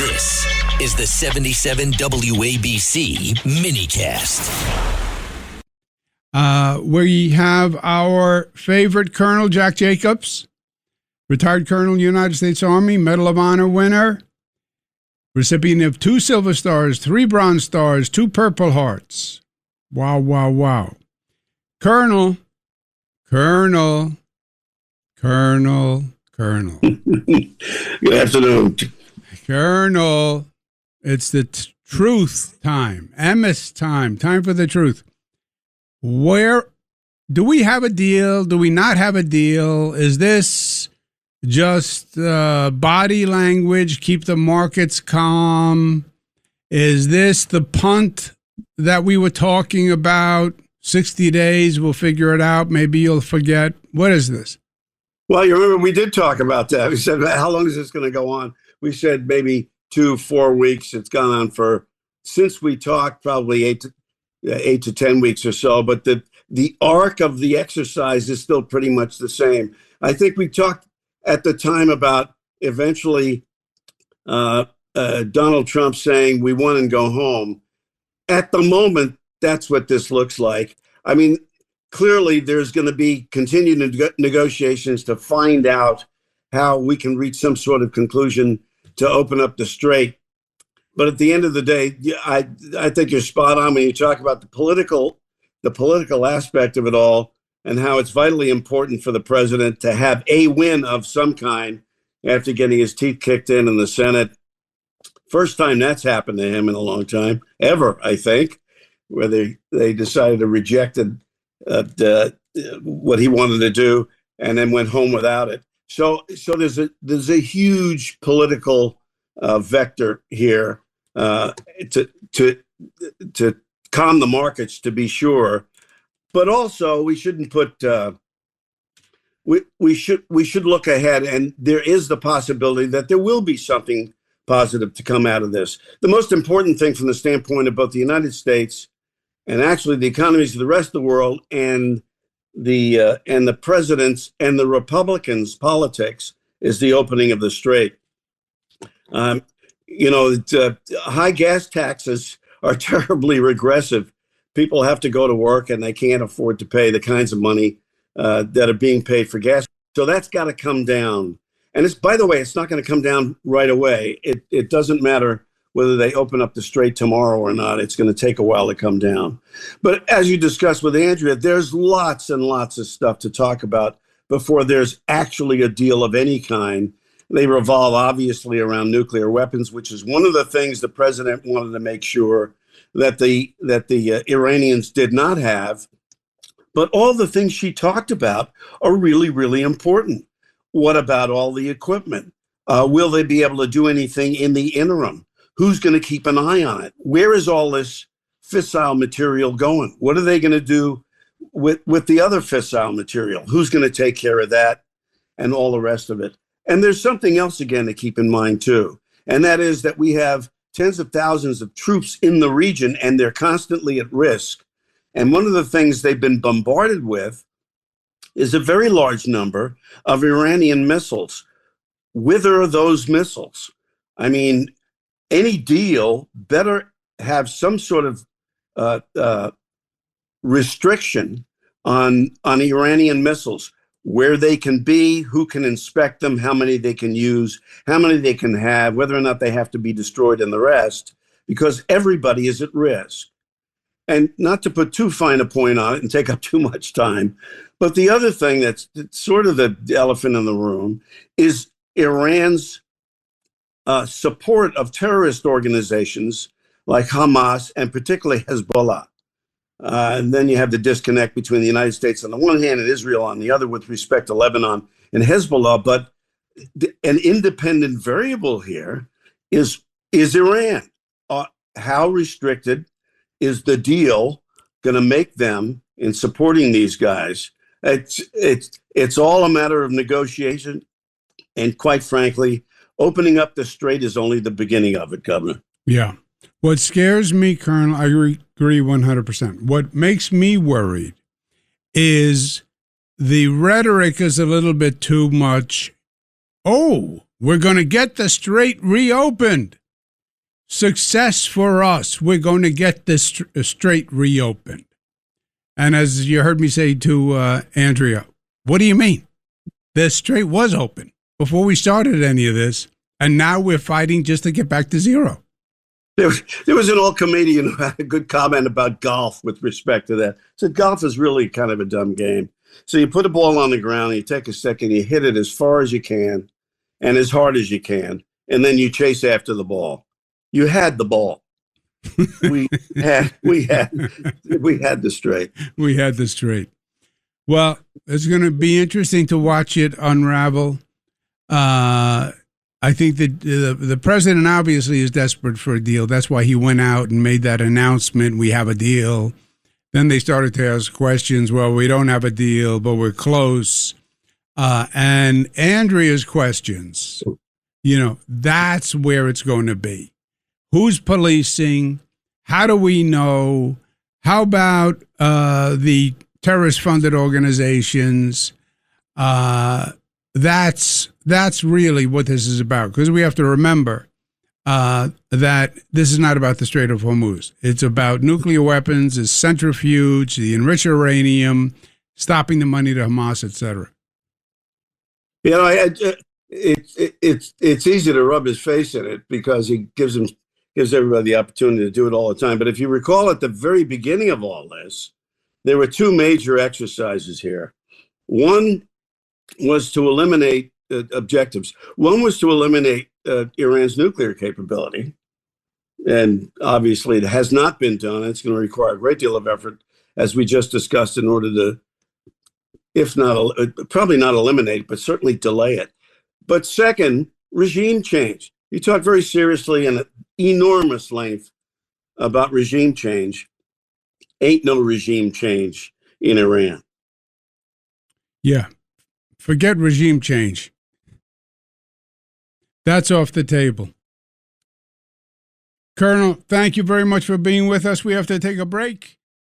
This is the 77 WABC minicast. We have our favorite Colonel, Jack Jacobs, retired Colonel, United States Army, Medal of Honor winner, recipient of 2 Silver Stars, 3 Bronze Stars, 2 Purple Hearts. Wow, wow, wow. Colonel. Good afternoon. Colonel, it's the truth time, Amos time for the truth. Where do we have a deal? Do we not have a deal? Is this just body language, keep the markets calm? Is this the punt that we were talking about? 60 days, we'll figure it out. Maybe you'll forget. What is this? Well, you remember we did talk about that. We said, how long is this going to go on? We said maybe 2-4 weeks. It's gone on since we talked, probably 8 to 10 weeks or so. But the arc of the exercise is still pretty much the same. I think we talked at the time about eventually Donald Trump saying we won and go home. At the moment, that's what this looks like. I mean, clearly there's going to be continued negotiations to find out how we can reach some sort of conclusion to open up the strait. But at the end of the day, I think you're spot on when you talk about the political aspect of it all and how it's vitally important for the president to have a win of some kind after getting his teeth kicked in the Senate. First time that's happened to him in a long time, ever, I think, where they decided to reject what he wanted to do and then went home without it. So there's a huge political vector here to calm the markets, to be sure, but also we shouldn't put we should look ahead, and there is the possibility that there will be something positive to come out of this. The most important thing from the standpoint of both the United States and actually the economies of the rest of the world and the president's and the Republicans' politics is the opening of the strait. High gas taxes are terribly regressive. People have to go to work and they can't afford to pay the kinds of money that are being paid for gas. So that's got to come down. And by the way, it's not going to come down right away. It doesn't matter whether they open up the strait tomorrow or not. It's going to take a while to come down. But as you discussed with Andrea, there's lots and lots of stuff to talk about before there's actually a deal of any kind. They revolve obviously around nuclear weapons, which is one of the things the president wanted to make sure that the Iranians did not have. But all the things she talked about are really, really important. What about all the equipment? Will they be able to do anything in the interim? Who's going to keep an eye on it? Where is all this fissile material going? What are they going to do with the other fissile material? Who's going to take care of that and all the rest of it? And there's something else, again, to keep in mind, too. And that is that we have tens of thousands of troops in the region, and they're constantly at risk. And one of the things they've been bombarded with is a very large number of Iranian missiles. Whither are those missiles? I mean, any deal better have some sort of restriction on Iranian missiles, where they can be, who can inspect them, how many they can use, how many they can have, whether or not they have to be destroyed, and the rest, because everybody is at risk. And not to put too fine a point on it and take up too much time, but the other thing that's sort of the elephant in the room is Iran's support of terrorist organizations like Hamas and particularly Hezbollah. And then you have the disconnect between the United States on the one hand and Israel on the other with respect to Lebanon and Hezbollah. But an independent variable here is Iran. How restricted is the deal going to make them in supporting these guys? It's all a matter of negotiation. And quite frankly, opening up the strait is only the beginning of it, Governor. Yeah. What scares me, Colonel, I agree 100%. What makes me worried is the rhetoric is a little bit too much. Oh, we're going to get the strait reopened. success for us. We're going to get this strait reopened. And as you heard me say to Andrea, what do you mean? The strait was open before we started any of this, and now we're fighting just to get back to zero. There was an old comedian who had a good comment about golf with respect to that. So golf is really kind of a dumb game. So you put a ball on the ground, and you take a second, you hit it as far as you can and as hard as you can, and then you chase after the ball. You had the ball. We had the straight. We had the straight. Well, it's going to be interesting to watch it unravel. I think that the president obviously is desperate for a deal. That's why he went out and made that announcement. We have a deal. Then they started to ask questions. Well, we don't have a deal, but we're close. And Andrea's questions, that's where it's going to be. Who's policing? How do we know? How about the terrorist-funded organizations? That's really what this is about, because we have to remember that this is not about the Strait of Hormuz. It's about nuclear weapons, the centrifuge, the enriched uranium, stopping the money to Hamas, etc. It's easy to rub his face in it because he gives everybody the opportunity to do it all the time. But if you recall, at the very beginning of all this, there were two major exercises here. One was to eliminate objectives. One was to eliminate Iran's nuclear capability. And obviously it has not been done. It's going to require a great deal of effort, as we just discussed, in order to, if not, probably not eliminate, but certainly delay it. But second, regime change. You talk very seriously and at enormous length about regime change. Ain't no regime change in Iran. Yeah. Forget regime change. That's off the table. Colonel, thank you very much for being with us. We have to take a break.